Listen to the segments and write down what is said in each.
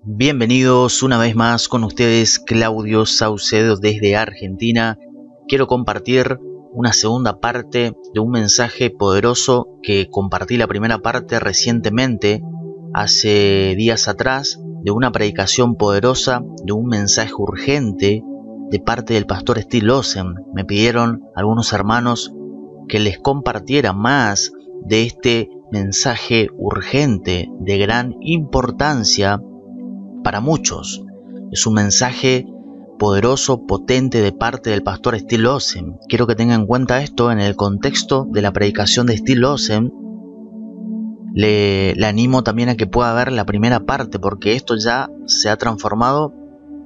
Bienvenidos una vez más con ustedes, Claudio Saucedo desde Argentina. Quiero compartir una segunda parte de un mensaje poderoso que compartí la primera parte recientemente, hace días atrás, de una predicación poderosa, de un mensaje urgente de parte del pastor Steve Lawson. Me pidieron algunos hermanos que les compartiera más de este mensaje urgente de gran importancia para muchos. Es un mensaje poderoso, potente de parte del pastor Steve Lawson. Quiero que tengan en cuenta esto en el contexto de la predicación de Steve Lawson. Le animo también a que pueda ver la primera parte, porque esto ya se ha transformado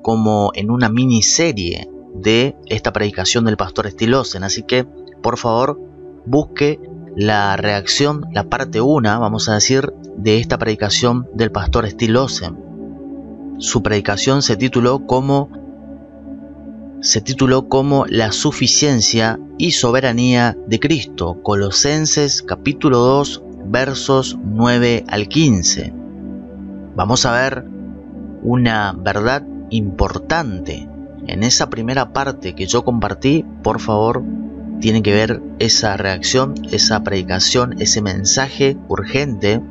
como en una miniserie de esta predicación del pastor Steve Lawson. Así que, por favor, busque la reacción, la parte 1, vamos a decir, de esta predicación del pastor Steve Lawson. Su predicación se tituló como La suficiencia y soberanía de Cristo, Colosenses capítulo 2, versos 9 al 15. Vamos a ver una verdad importante. En esa primera parte que yo compartí, por favor, tienen que ver esa reacción, esa predicación, ese mensaje urgente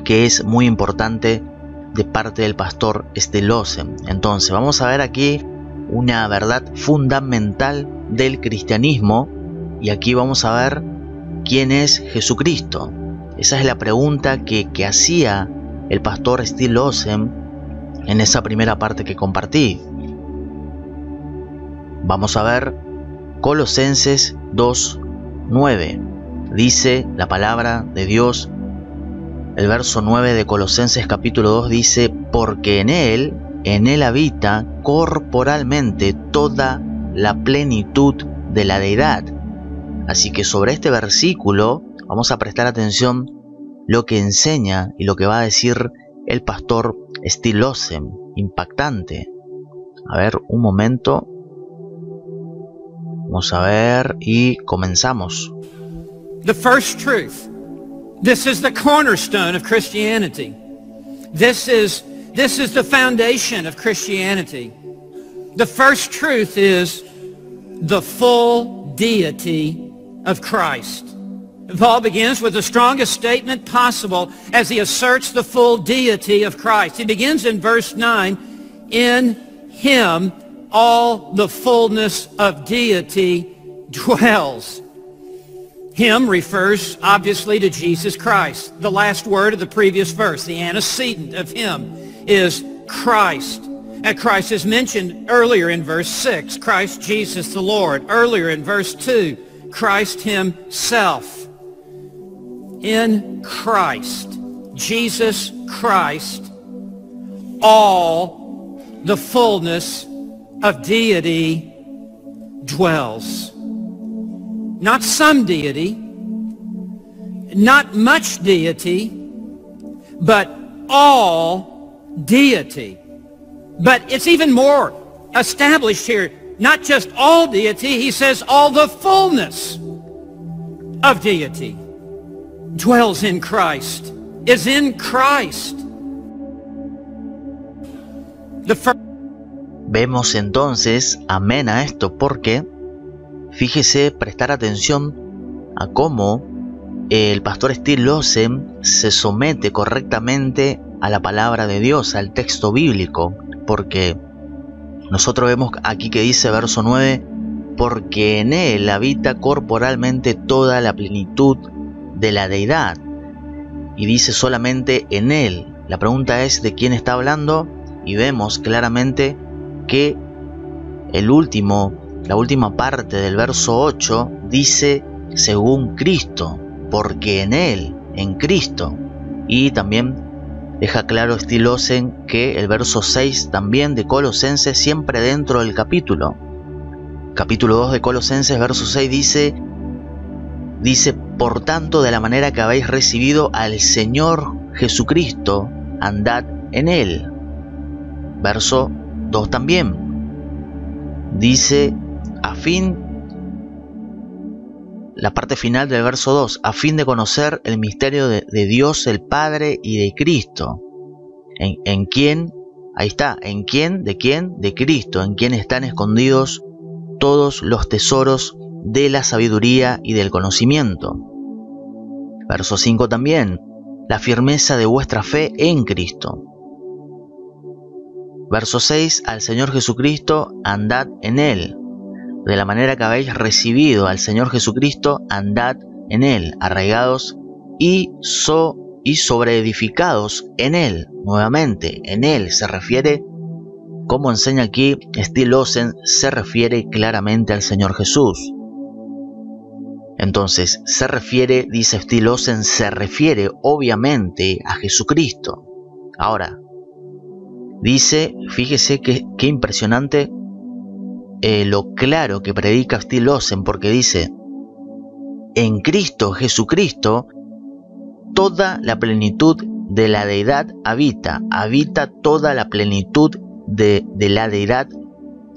que es muy importante de parte del pastor Steve Lawson. Entonces vamos a ver aquí una verdad fundamental del cristianismo, y aquí vamos a ver quién es Jesucristo. Esa es la pregunta que hacía el pastor Steve Lawson en esa primera parte que compartí. Vamos a ver Colosenses 2:9. Dice la palabra de Dios. El verso 9 de Colosenses capítulo 2 dice: porque en Él habita corporalmente toda la plenitud de la deidad. Así que sobre este versículo vamos a prestar atención lo que enseña y lo que va a decir el pastor Steve Lawson. Impactante. A ver, un momento. Vamos a ver y comenzamos. The first truth. This is the cornerstone of Christianity. This is the foundation of Christianity. The first truth is the full deity of Christ. Paul begins with the strongest statement possible as he asserts the full deity of Christ. He begins in verse 9, in him all the fullness of deity dwells. Him refers obviously to Jesus Christ. The last word of the previous verse, the antecedent of him, is Christ. And Christ is mentioned earlier in verse 6, Christ Jesus the Lord. Earlier in verse 2, Christ himself. In Christ, Jesus Christ, all the fullness of deity dwells. Not some deity, not much deity, but all deity. But it's even more established here. Not just all deity, he says all the fullness of deity dwells in Christ, is in Christ. Vemos entonces, amén a esto, porque fíjese, prestar atención a cómo el pastor Steve Lawson se somete correctamente a la palabra de Dios, al texto bíblico, porque nosotros vemos aquí que dice verso 9, porque en Él habita corporalmente toda la plenitud de la deidad, y dice solamente en Él. La pregunta es de quién está hablando, y vemos claramente que la última parte del verso 8 dice según Cristo, porque en Él, en Cristo. Y también deja claro Steve Lawson que el verso 6 también de Colosenses, siempre dentro del capítulo 2 de Colosenses, verso 6 dice, por tanto, de la manera que habéis recibido al Señor Jesucristo, andad en Él. Verso 2 también dice, la parte final del verso 2, a fin de conocer el misterio de Dios el Padre y de Cristo. ¿En quién? Ahí está. ¿En quién? ¿De quién? De Cristo. En quien están escondidos todos los tesoros de la sabiduría y del conocimiento. Verso 5 también. La firmeza de vuestra fe en Cristo. Verso 6. Al Señor Jesucristo, andad en Él. De la manera que habéis recibido al Señor Jesucristo, andad en Él, arraigados y sobreedificados en Él. Nuevamente, en Él se refiere, como enseña aquí Still Olsen, se refiere claramente al Señor Jesús. Entonces, se refiere, dice Still Olsen, se refiere obviamente a Jesucristo. Ahora, dice, fíjese qué impresionante lo claro que predica Still Olsen, porque dice, en Cristo, Jesucristo, toda la plenitud de la deidad habita toda la plenitud de la deidad.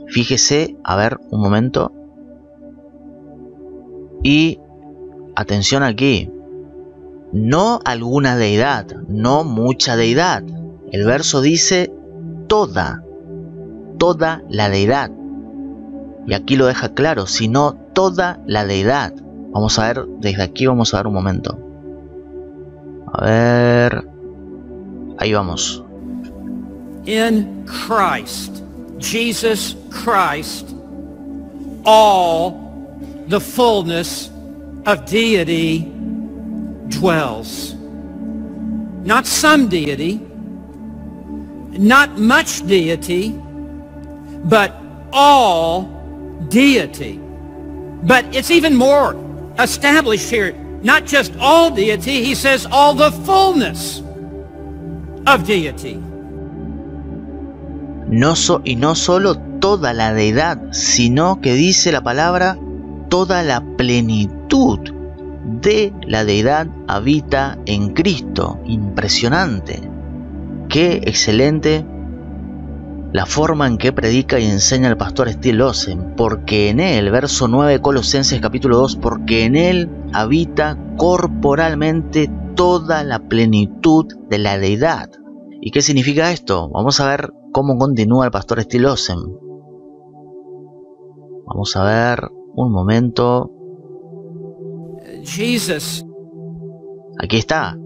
Fíjese, a ver, un momento. Y atención aquí, no alguna deidad, no mucha deidad. El verso dice toda la deidad. Y aquí lo deja claro, sino toda la deidad. Vamos a ver, desde aquí vamos a ver un momento. A ver, ahí vamos. In Christ, Jesus Christ, all the fullness of deity dwells. Not some deity, not much deity, but all deity. But it's even more established here. Not just all deity, he says all the fullness of deity. No solo toda la deidad, sino que dice la palabra, toda la plenitud de la deidad habita en Cristo. Impresionante. Qué excelente la forma en que predica y enseña el pastor Still Olsen. Porque en él, verso 9, Colosenses capítulo 2, porque en él habita corporalmente toda la plenitud de la deidad. ¿Y qué significa esto? Vamos a ver cómo continúa el pastor Still Olsen. Vamos a ver un momento. Jesus. Aquí está.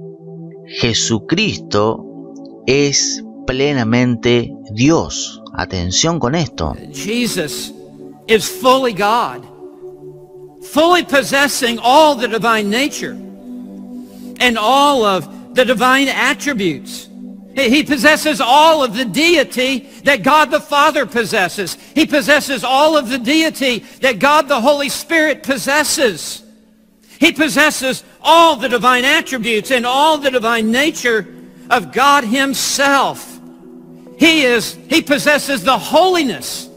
Jesucristo es plenamente Dios. Atención con esto. Jesus is fully God, fully possessing all the divine nature and all of the divine attributes. He possesses all of the deity that God the Father possesses. He possesses all of the deity that God the Holy Spirit possesses. He possesses all the divine attributes and all the divine nature of God Himself. He possesses the holiness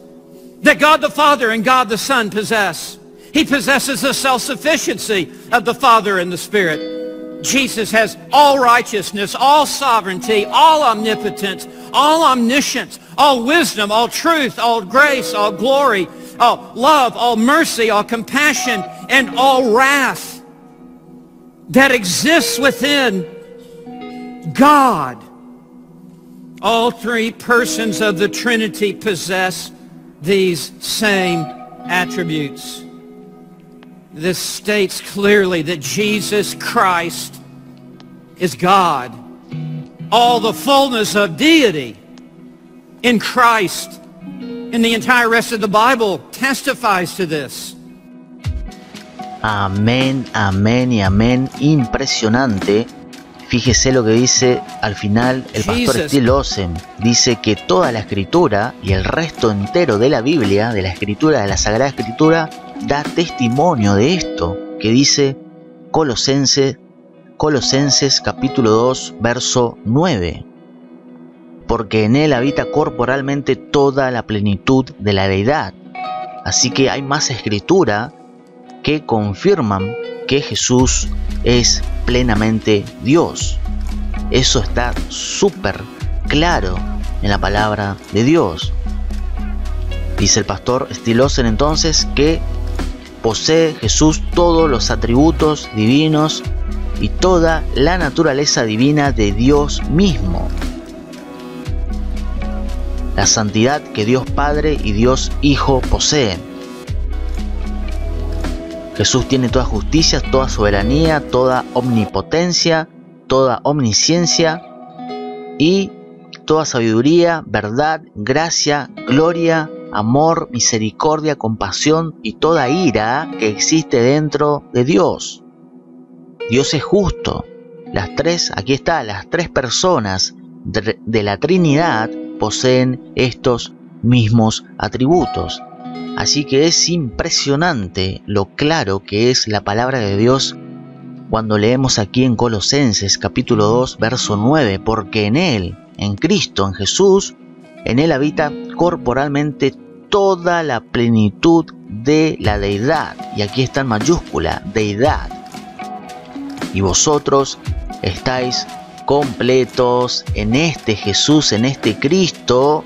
that God the Father and God the Son possess. He possesses the self-sufficiency of the Father and the Spirit. Jesus has all righteousness, all sovereignty, all omnipotence, all omniscience, all wisdom, all truth, all grace, all glory, all love, all mercy, all compassion, and all wrath that exists within God. All three persons of the Trinity possess these same attributes. This states clearly that Jesus Christ is God. All the fullness of deity in Christ. And the entire rest of the Bible testifies to this. Amén, amén y amén. Impresionante. Fíjese lo que dice al final el pastor Still Olsen. Dice que toda la escritura y el resto entero de la Biblia, de la escritura, de la Sagrada Escritura, da testimonio de esto que dice Colosenses capítulo 2, verso 9. Porque en él habita corporalmente toda la plenitud de la deidad. Así que hay más escritura que confirman que Jesús es plenamente Dios. Eso está súper claro en la palabra de Dios. Dice el pastor Still Olsen entonces que posee Jesús todos los atributos divinos y toda la naturaleza divina de Dios mismo. la santidad que Dios Padre y Dios Hijo poseen. Jesús tiene toda justicia, toda soberanía, toda omnipotencia, toda omnisciencia y toda sabiduría, verdad, gracia, gloria, amor, misericordia, compasión y toda ira que existe dentro de Dios. Dios es justo. Aquí está, las tres personas de la Trinidad poseen estos mismos atributos. Así que es impresionante lo claro que es la palabra de Dios cuando leemos aquí en Colosenses capítulo 2 verso 9, porque en Él, en Cristo, en Jesús, en Él habita corporalmente toda la plenitud de la deidad. Y aquí está en mayúscula, deidad. Y vosotros estáis completos en este Jesús, en este Cristo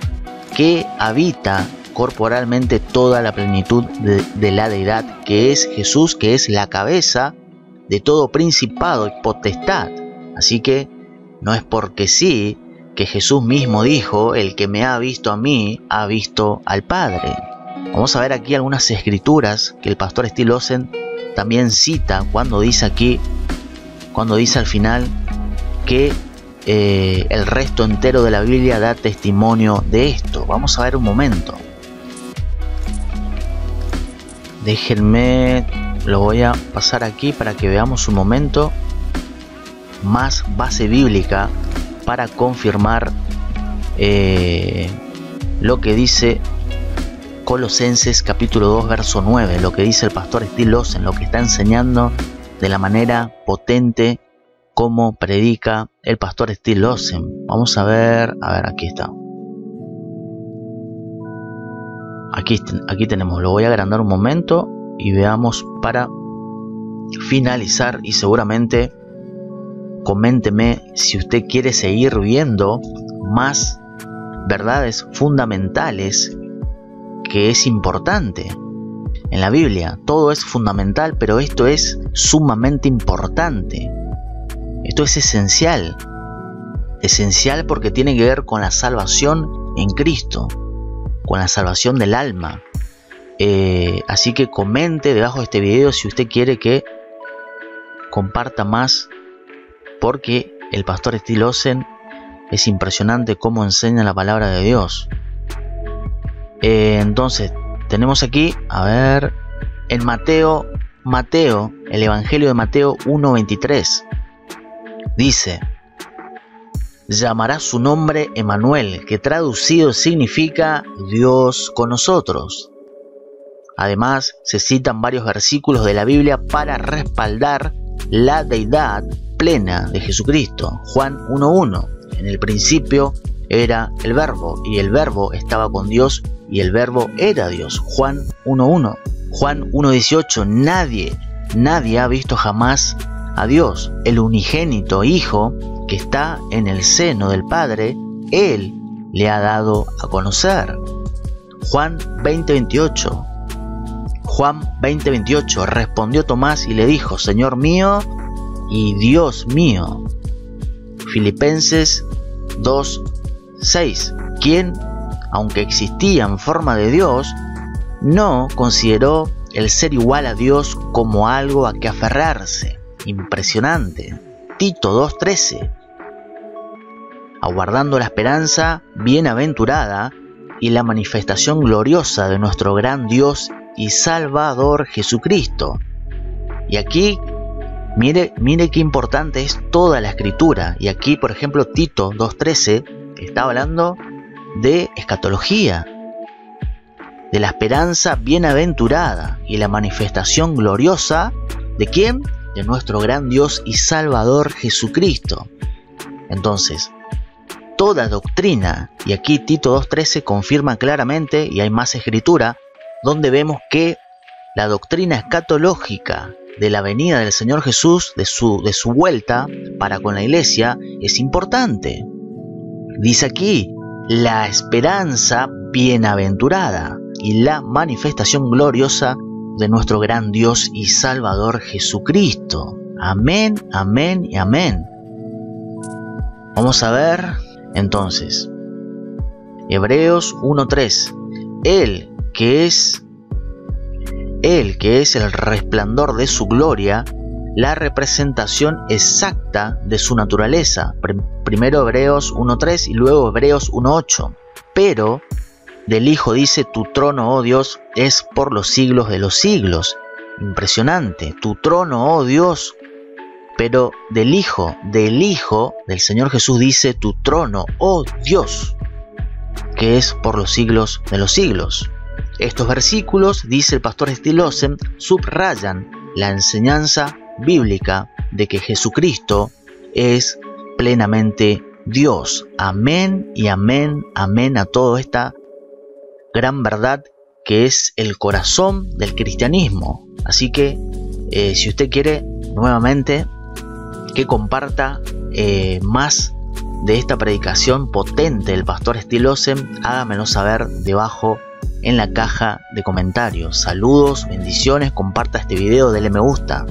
que habita corporalmente toda la plenitud de la deidad, que es Jesús, que es la cabeza de todo principado y potestad. Así que no es porque sí que Jesús mismo dijo: el que me ha visto a mí, ha visto al Padre. Vamos a ver aquí algunas escrituras que el pastor Steve Lawson también cita cuando dice al final que el resto entero de la Biblia da testimonio de esto. Vamos a ver un momento. Déjenme, lo voy a pasar aquí para que veamos un momento más base bíblica para confirmar lo que dice Colosenses capítulo 2 verso 9, lo que dice el pastor Steve Lawson, lo que está enseñando de la manera potente como predica el pastor Steve Lawson. Vamos a ver, aquí está. Aquí tenemos, lo voy a agrandar un momento y veamos para finalizar, y seguramente coménteme si usted quiere seguir viendo más verdades fundamentales que es importante en la Biblia. Todo es fundamental, pero esto es sumamente importante. Esto es esencial. Esencial porque tiene que ver con la salvación en Cristo, con la salvación del alma. Así que comente debajo de este video si usted quiere que comparta más, porque el pastor Steve Lawson es impresionante cómo enseña la palabra de Dios. Entonces tenemos aquí, en Mateo, el Evangelio de Mateo 1:23 dice: llamará su nombre Emmanuel, que traducido significa Dios con nosotros. Además, se citan varios versículos de la Biblia para respaldar la deidad plena de Jesucristo. Juan 1:1: en el principio era el Verbo, y el Verbo estaba con Dios, y el Verbo era Dios. Juan 1:1. Juan 1:18: nadie ha visto jamás a Dios. El unigénito Hijo que está en el seno del Padre, Él le ha dado a conocer. Juan 20:28. Juan 20:28: respondió Tomás y le dijo: Señor mío y Dios mío. Filipenses 2:6: quien, aunque existía en forma de Dios, no consideró el ser igual a Dios como algo a que aferrarse. Impresionante. Tito 2:13: aguardando la esperanza bienaventurada y la manifestación gloriosa de nuestro gran Dios y Salvador Jesucristo. Y aquí, mire qué importante es toda la escritura. Y aquí, por ejemplo, Tito 2:13 está hablando de escatología, de la esperanza bienaventurada y la manifestación gloriosa ¿de quién? De nuestro gran Dios y Salvador Jesucristo. Entonces, toda doctrina, y aquí Tito 2:13 confirma claramente, y hay más escritura, donde vemos que la doctrina escatológica de la venida del Señor Jesús, de su vuelta para con la iglesia, es importante. Dice aquí, la esperanza bienaventurada y la manifestación gloriosa de nuestro gran Dios y Salvador Jesucristo. Amén, amén y amén. Vamos a ver, entonces, Hebreos 1:3. Él que es el resplandor de su gloria, la representación exacta de su naturaleza. Primero Hebreos 1:3 y luego Hebreos 1:8. Pero del Hijo dice: tu trono, oh Dios, es por los siglos de los siglos. Impresionante, tu trono, oh Dios. Pero del Hijo, del Señor Jesús dice: tu trono, oh Dios, que es por los siglos de los siglos. Estos versículos, dice el pastor Still Olsen, subrayan la enseñanza bíblica de que Jesucristo es plenamente Dios. Amén y amén, amén a toda esta gran verdad que es el corazón del cristianismo. Así que si usted quiere nuevamente que comparta más de esta predicación potente del pastor Still Olsen, hágamelo saber debajo en la caja de comentarios. Saludos, bendiciones, comparta este video, dele me gusta.